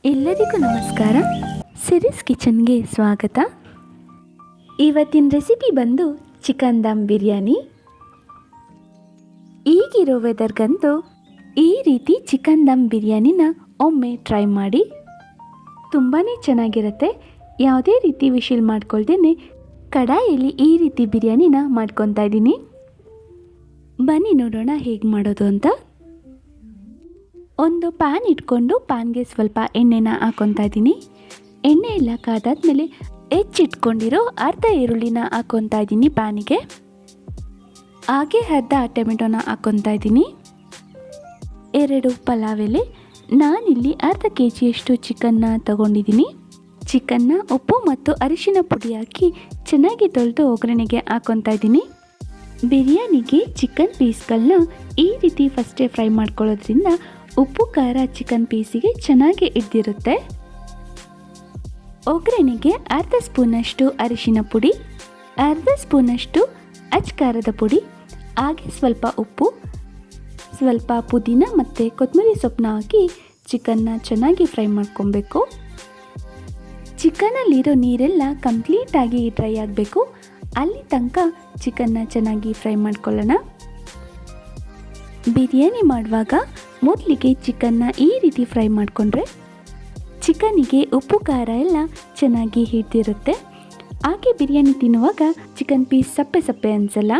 ಎಲ್ಲರಿಗೂ ನಮಸ್ಕಾರ. ಸಿರಿಸ್ ಕಿಚನ್ಗೆ ಸ್ವಾಗತ. ಇವತ್ತಿನ ರೆಸಿಪಿ ಬಂದು ಚಿಕನ್ ದಮ್ ಬಿರಿಯಾನಿ. ಈಗಿರೋ ವೆದರ್ಗಂತೂ ಈ ರೀತಿ ಚಿಕನ್ ದಮ್ ಬಿರಿಯಾನಿನ ಒಮ್ಮೆ ಟ್ರೈ ಮಾಡಿ. ತುಂಬಾ ಚೆನ್ನಾಗಿರುತ್ತೆ. ಯಾವುದೇ ರೀತಿ ವಿಶಿಲ್ ಮಾಡ್ಕೊಳ್ದೇನೆ ಕಡಾಯಲ್ಲಿ ಈ ರೀತಿ ಬಿರಿಯಾನಿನ ಮಾಡ್ಕೊತಾ ಇದ್ದೀನಿ. ಬನ್ನಿ ನೋಡೋಣ ಹೇಗೆ ಮಾಡೋದು ಅಂತ. ಒಂದು ಪ್ಯಾನ್ ಇಟ್ಕೊಂಡು ಪ್ಯಾನ್ಗೆ ಸ್ವಲ್ಪ ಎಣ್ಣೆನ ಹಾಕ್ಕೊತಾ ಇದ್ದೀನಿ. ಎಣ್ಣೆ ಎಲ್ಲ ಕಾದಾದ್ಮೇಲೆ ಹೆಚ್ಚಿಟ್ಕೊಂಡಿರೋ ಅರ್ಧ ಈರುಳ್ಳಿನ ಹಾಕ್ಕೊತಾ ಇದ್ದೀನಿ ಪ್ಯಾನಿಗೆ. ಹಾಗೆ ಅರ್ಧ ಟೊಮೆಟೊನ ಹಾಕ್ಕೊತಾ ಇದ್ದೀನಿ. 2 ಪಲಾವ್ ಎಲೆ. ನಾನಿಲ್ಲಿ ಅರ್ಧ ಕೆಜಿಯಷ್ಟು ಚಿಕನ್ನ ತಗೊಂಡಿದ್ದೀನಿ. ಚಿಕನ್ನ ಉಪ್ಪು ಮತ್ತು ಅರಿಶಿನ ಪುಡಿ ಹಾಕಿ ಚೆನ್ನಾಗಿ ತೊಳೆದು ಒಗ್ಗರಣೆಗೆ ಹಾಕ್ಕೊತಾ ಇದ್ದೀನಿ. ಬಿರಿಯಾನಿಗೆ ಚಿಕನ್ ಪೀಸ್ಗಳನ್ನ ಈ ರೀತಿ ಫಸ್ಟೇ ಫ್ರೈ ಮಾಡ್ಕೊಳ್ಳೋದ್ರಿಂದ ಉಪ್ಪು ಖಾರ ಚಿಕನ್ ಪೀಸಿಗೆ ಚೆನ್ನಾಗಿ ಹಿಡಿದಿರುತ್ತೆ. ಒಗ್ಗರಣೆಗೆ ಅರ್ಧ ಸ್ಪೂನಷ್ಟು ಅರಿಶಿನ ಪುಡಿ, ಅರ್ಧ ಸ್ಪೂನಷ್ಟು ಖಾರದ ಪುಡಿ, ಹಾಗೆ ಸ್ವಲ್ಪ ಉಪ್ಪು, ಸ್ವಲ್ಪ ಪುದೀನ ಮತ್ತು ಕೊತ್ತಂಬರಿ ಸೊಪ್ಪನ್ನ ಹಾಕಿ ಚಿಕನ್ನ ಚೆನ್ನಾಗಿ ಫ್ರೈ ಮಾಡ್ಕೊಬೇಕು. ಚಿಕನಲ್ಲಿರೋ ನೀರೆಲ್ಲ ಕಂಪ್ಲೀಟಾಗಿ ಡ್ರೈ ಆಗಬೇಕು. ಅಲ್ಲಿ ತನಕ ಚಿಕನ್ನ ಚೆನ್ನಾಗಿ ಫ್ರೈ ಮಾಡ್ಕೊಳ್ಳೋಣ. ಬಿರಿಯಾನಿ ಮಾಡುವಾಗ ಮೊದಲಿಗೆ ಚಿಕನ್ನ ಈ ರೀತಿ ಫ್ರೈ ಮಾಡಿಕೊಂಡ್ರೆ ಚಿಕನಿಗೆ ಉಪ್ಪು ಖಾರ ಎಲ್ಲ ಚೆನ್ನಾಗಿ ಹಿಡಿದಿರುತ್ತೆ. ಹಾಗೆ ಬಿರಿಯಾನಿ ತಿನ್ನುವಾಗ ಚಿಕನ್ ಪೀಸ್ ಸಪ್ಪೆ ಸಪ್ಪೆ ಅನಿಸಲ್ಲ.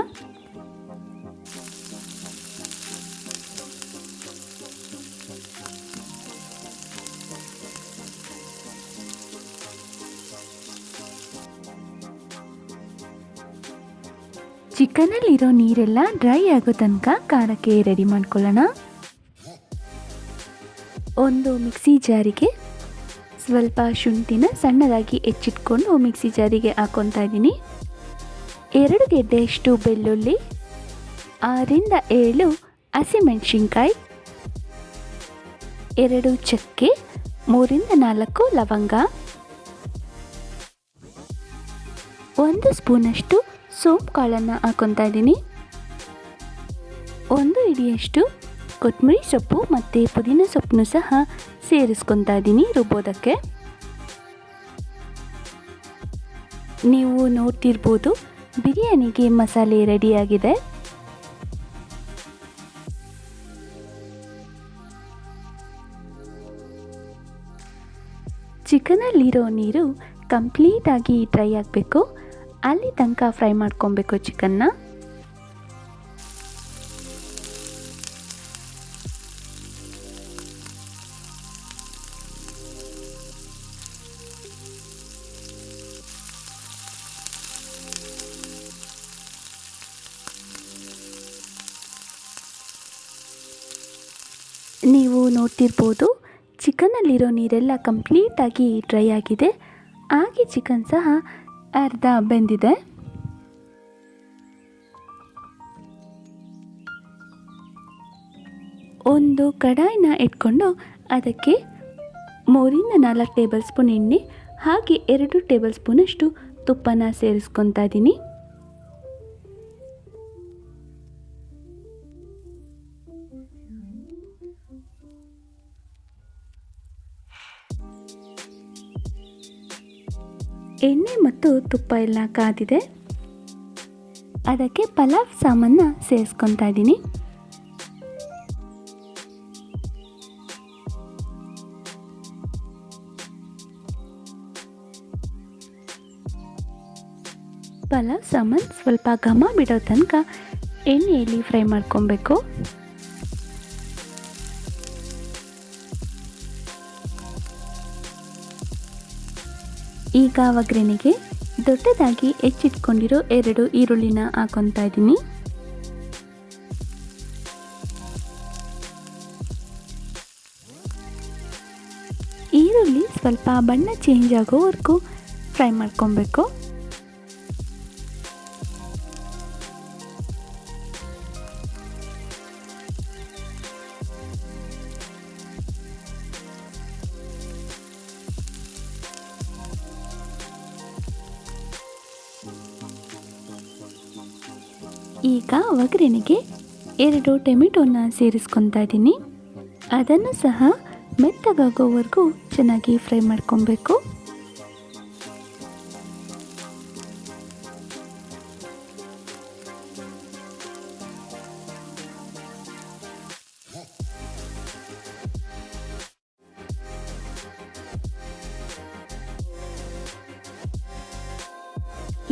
ಚಿಕನಲ್ಲಿರೋ ನೀರೆಲ್ಲ ಡ್ರೈ ಆಗೋ ತನಕ ಖಾರಕ್ಕೆ ರೆಡಿ ಮಾಡ್ಕೊಳ್ಳೋಣ. ಒಂದು ಮಿಕ್ಸಿ ಜಾರಿಗೆ ಸ್ವಲ್ಪ ಶುಂಠಿನ ಸಣ್ಣದಾಗಿ ಹೆಚ್ಚಿಟ್ಕೊಂಡು ಮಿಕ್ಸಿ ಜಾರಿಗೆ ಹಾಕ್ಕೊತಾ ಇದ್ದೀನಿ. 2 ಗೆಡ್ಡೆಯಷ್ಟು ಬೆಳ್ಳುಳ್ಳಿ, 6ರಿಂದ 7 ಹಸಿಮೆಣಸಿನ್ಕಾಯಿ, 2 ಚಕ್ಕೆ, 3ರಿಂದ 4 ಲವಂಗ, 1 ಸ್ಪೂನಷ್ಟು ಸೋಂಪು ಕಾಳನ್ನು ಹಾಕ್ಕೊತಾ ಇದ್ದೀನಿ. 1 ಹಿಡಿಯಷ್ಟು ಕೊತ್ತಂಬರಿ ಸೊಪ್ಪು ಮತ್ತು ಪುದೀನ ಸೊಪ್ಪನ್ನು ಸಹ ಸೇರಿಸ್ಕೊತಾ ಇದ್ದೀನಿ ರುಬ್ಬೋದಕ್ಕೆ. ನೀವು ನೋಡ್ತಿರ್ಬೋದು ಬಿರಿಯಾನಿಗೆ ಮಸಾಲೆ ರೆಡಿಯಾಗಿದೆ. ಚಿಕನಲ್ಲಿರೋ ನೀರು ಕಂಪ್ಲೀಟಾಗಿ ಡ್ರೈ ಆಗಬೇಕು. ಅಲ್ಲಿ ತನಕ ಫ್ರೈ ಮಾಡ್ಕೊಬೇಕು ಚಿಕನ್ನ. ನೀವು ನೋಡ್ತಿರ್ಬೋದು ಚಿಕನಲ್ಲಿರೋ ನೀರೆಲ್ಲ ಕಂಪ್ಲೀಟಾಗಿ ಡ್ರೈ ಆಗಿದೆ. ಹಾಗೆ ಚಿಕನ್ ಸಹ ಅರ್ಧ ಬೆಂದಿದೆ. ಒಂದು ಕಡಾಯಿನ ಇಟ್ಕೊಂಡು ಅದಕ್ಕೆ 3ರಿಂದ 4 ಟೇಬಲ್ ಸ್ಪೂನ್ ಎಣ್ಣೆ ಹಾಗೆ 2 ಟೇಬಲ್ ಸ್ಪೂನಷ್ಟು ತುಪ್ಪನ ಸೇರಿಸ್ಕೊತಾ ಇದ್ದೀನಿ. ಎಣ್ಣೆ ಮತ್ತು ತುಪ್ಪ ಎಲ್ಲ ಕಾದಿದೆ. ಅದಕ್ಕೆ ಪಲಾವ್ ಸಾಮಾನ ಸೇರಿಸ್ಕೊತಾ ಇದ್ದೀನಿ. ಪಲಾವ್ ಸಾಮಾನು ಸ್ವಲ್ಪ ಘಮ ಬಿಡೋ ತನಕ ಎಣ್ಣೆಯಲ್ಲಿ ಫ್ರೈ ಮಾಡ್ಕೊಬೇಕು. ಈಗ ಒಗ್ಗರಣೆಗೆ ದೊಡ್ಡದಾಗಿ ಹೆಚ್ಚಿಟ್ಕೊಂಡಿರೋ 2 ಈರುಳ್ಳಿನ ಹಾಕ್ಕೊತಾ ಇದ್ದೀನಿ. ಈರುಳ್ಳಿ ಸ್ವಲ್ಪ ಬಣ್ಣ ಚೇಂಜ್ ಆಗೋವರೆಗೂ ಫ್ರೈ ಮಾಡ್ಕೊಬೇಕು. ಈಗ ಒಗ್ಗರಣೆಗೆ 2 ಟೊಮೆಟೊನ ಸೇರಿಸ್ಕೊತಾ ಇದ್ದೀನಿ. ಅದನ್ನು ಸಹ ಮೆತ್ತಗಾಗೋವರೆಗೂ ಚೆನ್ನಾಗಿ ಫ್ರೈ ಮಾಡ್ಕೊಬೇಕು.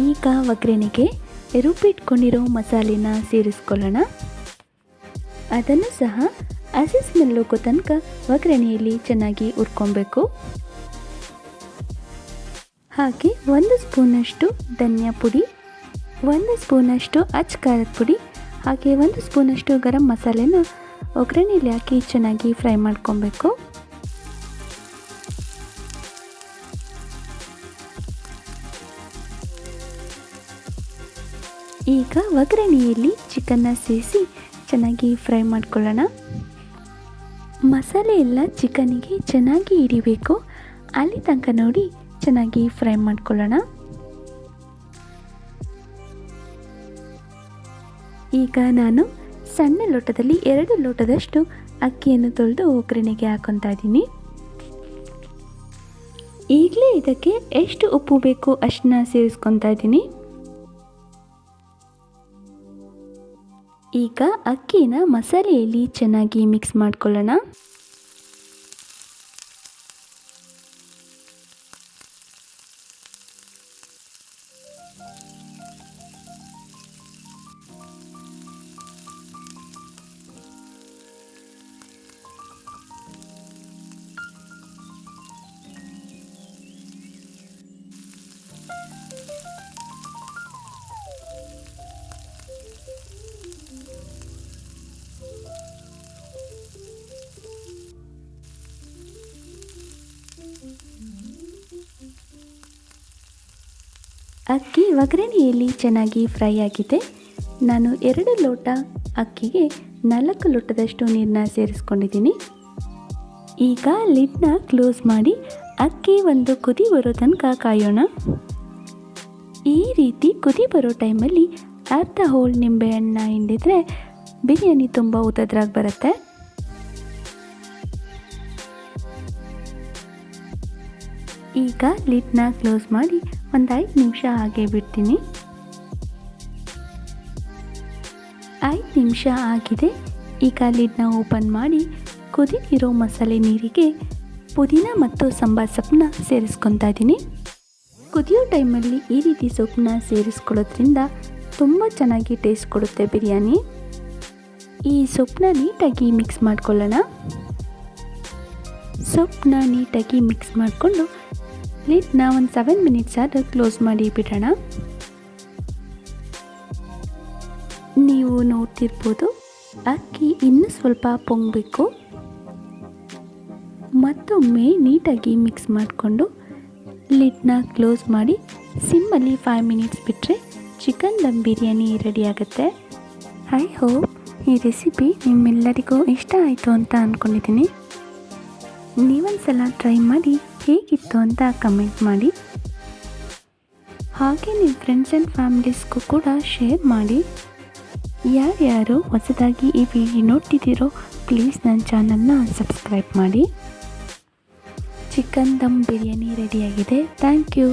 ಈಗ ಒಗ್ಗರಣೆಗೆ ರುಬ್ಬಿಟ್ಕೊಂಡಿರೋ ಮಸಾಲೆನ ಸೇರಿಸ್ಕೊಳ್ಳೋಣ. ಅದನ್ನು ಸಹ ಹಸಿ ಸ್ಮೆಲ್ ಹೋಗೋ ತನಕ ಒಗ್ಗರಣೆಯಲ್ಲಿ ಚೆನ್ನಾಗಿ ಹುರ್ಕೊಬೇಕು. ಹಾಗೆ 1 ಸ್ಪೂನಷ್ಟು ಧನಿಯಾ ಪುಡಿ, 1 ಸ್ಪೂನಷ್ಟು ಅಚ್ಚ ಖಾರದ ಪುಡಿ, ಹಾಗೆ 1 ಸ್ಪೂನಷ್ಟು ಗರಂ ಮಸಾಲೆನ ಒಗ್ಗರಣೆಯಲ್ಲಿ ಹಾಕಿ ಚೆನ್ನಾಗಿ ಫ್ರೈ ಮಾಡ್ಕೊಬೇಕು. ಈಗ ಒಗ್ಗರಣೆಯಲ್ಲಿ ಚಿಕನ್ನ ಸೇರಿಸಿ ಚೆನ್ನಾಗಿ ಫ್ರೈ ಮಾಡ್ಕೊಳ್ಳೋಣ. ಮಸಾಲೆ ಎಲ್ಲ ಚಿಕನ್ನಿಗೆ ಚೆನ್ನಾಗಿ ಹಿಡಿಬೇಕು, ಅಲ್ಲಿ ತನಕ ನೋಡಿ ಚೆನ್ನಾಗಿ ಫ್ರೈ ಮಾಡ್ಕೊಳ್ಳೋಣ. ಈಗ ನಾನು ಸಣ್ಣ ಲೋಟದಲ್ಲಿ 2 ಲೋಟದಷ್ಟು ಅಕ್ಕಿಯನ್ನು ತೊಳೆದು ಒಗ್ಗರಣೆಗೆ ಹಾಕೊತಾ ಇದ್ದೀನಿ. ಈಗಲೇ ಇದಕ್ಕೆ ಎಷ್ಟು ಉಪ್ಪು ಬೇಕು ಅಷ್ಟನ್ನ ಸೇರಿಸ್ಕೊತಾ ಇದ್ದೀನಿ. ಈಗ ಅಕ್ಕಿನ ಮಸಾಲೆಯಲ್ಲಿ ಚೆನ್ನಾಗಿ ಮಿಕ್ಸ್ ಮಾಡ್ಕೊಳ್ಳೋಣ. ಅಕ್ಕಿ ಒಗ್ಗರಣೆಯಲ್ಲಿ ಚೆನ್ನಾಗಿ ಫ್ರೈ ಆಗಿದೆ. ನಾನು 2 ಲೋಟ ಅಕ್ಕಿಗೆ 4 ಲೋಟದಷ್ಟು ನೀರನ್ನ ಸೇರಿಸ್ಕೊಂಡಿದ್ದೀನಿ. ಈಗ ಲಿಡ್ನ ಕ್ಲೋಸ್ ಮಾಡಿ ಅಕ್ಕಿ ಒಂದು ಕುದಿ ಬರೋ ತನಕ ಕಾಯೋಣ. ಈ ರೀತಿ ಕುದಿ ಬರೋ ಟೈಮಲ್ಲಿ ಅರ್ಧ ಹೋಳು ನಿಂಬೆಹಣ್ಣನ್ನ ಹಿಂಡಿದ್ರೆ ಬಿರಿಯಾನಿ ತುಂಬ ಉದ್ದದ್ರಾಗಿ ಬರುತ್ತೆ. ಈಗ ಲಿಡ್ನ ಕ್ಲೋಸ್ ಮಾಡಿ ಒಂದು 5 ನಿಮಿಷ ಹಾಗೆ ಬಿಡ್ತೀನಿ. 5 ನಿಮಿಷ ಆಗಿದೆ. ಈಗ ಲಿಡ್ನ ಓಪನ್ ಮಾಡಿ ಕುದಿತಿರೋ ಮಸಾಲೆ ನೀರಿಗೆ ಪುದೀನ ಮತ್ತು ಸಾಂಬಾರು ಸೊಪ್ಪನ್ನ ಸೇರಿಸ್ಕೊತಾ ಇದ್ದೀನಿ. ಕುದಿಯೋ ಟೈಮಲ್ಲಿ ಈ ರೀತಿ ಸೊಪ್ಪನ್ನ ಸೇರಿಸ್ಕೊಳ್ಳೋದ್ರಿಂದ ತುಂಬ ಚೆನ್ನಾಗಿ ಟೇಸ್ಟ್ ಕೊಡುತ್ತೆ ಬಿರಿಯಾನಿ. ಈ ಸೊಪ್ಪನ್ನ ನೀಟಾಗಿ ಮಿಕ್ಸ್ ಮಾಡ್ಕೊಳ್ಳೋಣ. ಸೊಪ್ಪನ್ನ ನೀಟಾಗಿ ಮಿಕ್ಸ್ ಮಾಡಿಕೊಂಡು ಲಿಡ್ನ ಒಂದು 7 ಮಿನಿಟ್ಸ್ ಆದರೂ ಕ್ಲೋಸ್ ಮಾಡಿ ಬಿಡೋಣ. ನೀವು ನೋಡ್ತಿರ್ಬೋದು ಅಕ್ಕಿ ಇನ್ನೂ ಸ್ವಲ್ಪ ಪೊಂಗಬೇಕು. ಮತ್ತೊಮ್ಮೆ ನೀಟಾಗಿ ಮಿಕ್ಸ್ ಮಾಡಿಕೊಂಡು ಲಿಡ್ನ ಕ್ಲೋಸ್ ಮಾಡಿ ಸಿಮ್ಮಲ್ಲಿ 5 ಮಿನಿಟ್ಸ್ ಬಿಟ್ಟರೆ ಚಿಕನ್ ದಮ್ ಬಿರಿಯಾನಿ ರೆಡಿ ಆಗುತ್ತೆ. ಐ ಹೋಪ್ ಈ ರೆಸಿಪಿ ನಿಮ್ಮೆಲ್ಲರಿಗೂ ಇಷ್ಟ ಆಯಿತು ಅಂತ ಅಂದ್ಕೊಂಡಿದ್ದೀನಿ. ನೀವೊಂದ್ಸಲ ಟ್ರೈ ಮಾಡಿ ಹೇಗಿತ್ತು ಅಂತ ಕಮೆಂಟ್ ಮಾಡಿ. ಹಾಗೆ ನಿಮ್ಮ ಫ್ರೆಂಡ್ಸ್ ಆ್ಯಂಡ್ ಫ್ಯಾಮಿಲೀಸ್ಗೂ ಕೂಡ ಶೇರ್ ಮಾಡಿ. ಯಾರ್ಯಾರು ಹೊಸದಾಗಿ ಈ ವಿಡಿಯೋ ನೋಡ್ತಿದ್ದೀರೋ ಪ್ಲೀಸ್ ನನ್ನ ಚಾನಲ್ನ ಸಬ್ಸ್ಕ್ರೈಬ್ ಮಾಡಿ. ಚಿಕನ್ ದಮ್ ಬಿರಿಯಾನಿ ರೆಡಿಯಾಗಿದೆ. Thank you.